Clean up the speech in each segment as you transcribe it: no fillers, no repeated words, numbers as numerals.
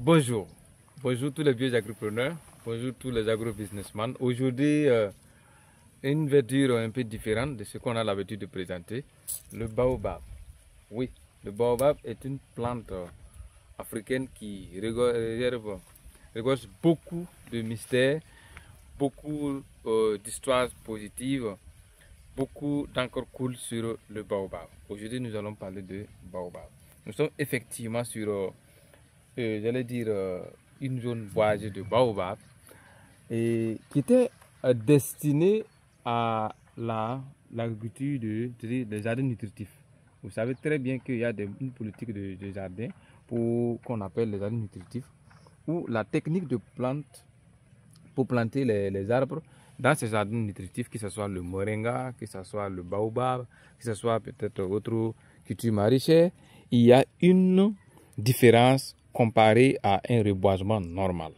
Bonjour, bonjour tous les vieux agripreneurs, bonjour tous les agro-businessmen. Aujourd'hui, une verdure un peu différente de ce qu'on a l'habitude de présenter, le baobab. Oui, le baobab est une plante africaine qui regorge beaucoup de mystères, beaucoup d'histoires positives, beaucoup d'encre coule sur le baobab. Aujourd'hui, nous allons parler de baobab. Nous sommes effectivement sur j'allais dire, une zone boisée de baobab et qui était destinée à l'agriculture des jardins nutritifs. Vous savez très bien qu'il y a une politique de jardin qu'on appelle les jardins nutritifs, où la technique de plante pour planter les arbres dans ces jardins nutritifs, que ce soit le moringa, que ce soit le baobab, que ce soit peut-être autre culture maraîchère, il y a une différence comparée à un reboisement normal.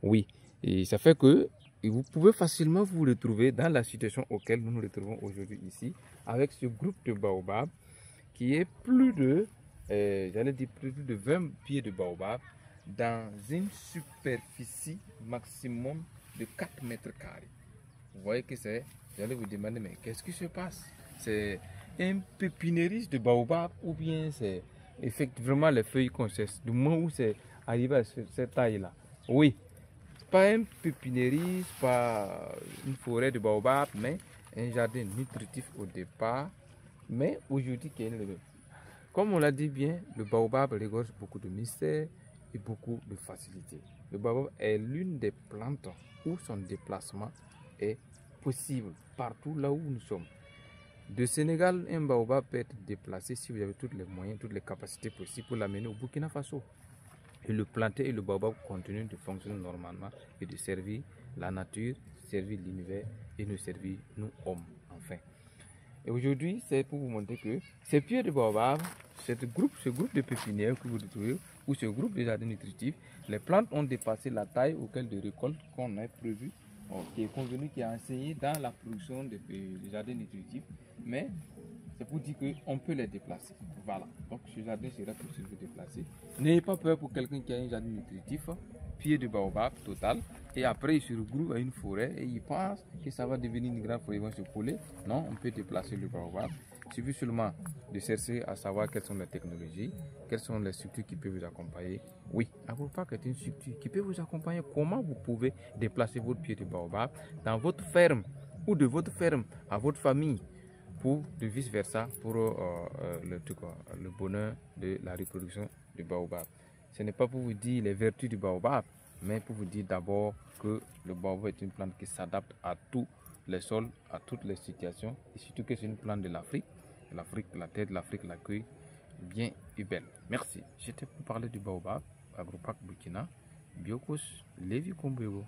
Oui, et ça fait que vous pouvez facilement vous retrouver dans la situation auquel nous nous retrouvons aujourd'hui ici, avec ce groupe de baobab qui est plus de, j'allais dire plus de 20 pieds de baobab dans une superficie maximum de 4 mètres carrés. Vous voyez que c'est, j'allais vous demander, mais qu'est-ce qui se passe? C'est un pépinériste de baobab ou bien c'est effectivement les feuilles qu'on cesse du moment où c'est arrivé à cette taille-là? Oui, c'est pas un pépinériste, pas une forêt de baobab, mais un jardin nutritif au départ. Mais aujourd'hui, comme on l'a dit bien, le baobab regorge beaucoup de mystères et beaucoup de facilité. Le baobab est l'une des plantes où son déplacement est possible partout là où nous sommes. De Sénégal, un baobab peut être déplacé si vous avez tous les moyens, toutes les capacités possibles pour l'amener au Burkina Faso. Et le planter et le baobab continuent de fonctionner normalement et de servir la nature, servir l'univers et nous servir nous hommes enfin. Et aujourd'hui, c'est pour vous montrer que ces pieds de baobab, ce groupe de pépinières que vous retrouvez, ou ce groupe de jardins nutritifs, les plantes ont dépassé la taille auquel de récolte qu'on a prévu, qui est convenu, qui est enseigné dans la production des jardins nutritifs. Mais c'est pour dire qu'on peut les déplacer. Voilà. Donc ce jardin sera possible de déplacer. N'ayez pas peur pour quelqu'un qui a un jardin nutritif, pied de baobab total, et après il se regroupe à une forêt et il pense que ça va devenir une grande forêt, ils vont se coller. Non, on peut déplacer le baobab. Il suffit seulement de chercher à savoir quelles sont les technologies, quelles sont les structures qui peuvent vous accompagner. Oui, AgroPack est une structure qui peut vous accompagner. Comment vous pouvez déplacer votre pied de baobab dans votre ferme ou de votre ferme à votre famille, pour de vice versa, pour le bonheur de la reproduction du baobab. Ce n'est pas pour vous dire les vertus du baobab, mais pour vous dire d'abord que le baobab est une plante qui s'adapte à tous les sols, à toutes les situations, et surtout que c'est une plante de l'Afrique. La terre de l'Afrique l'accueille bien et belle. Merci. J'étais pour parler du baobab, AgroPack Burkina, Biokos, Lévi Kombego.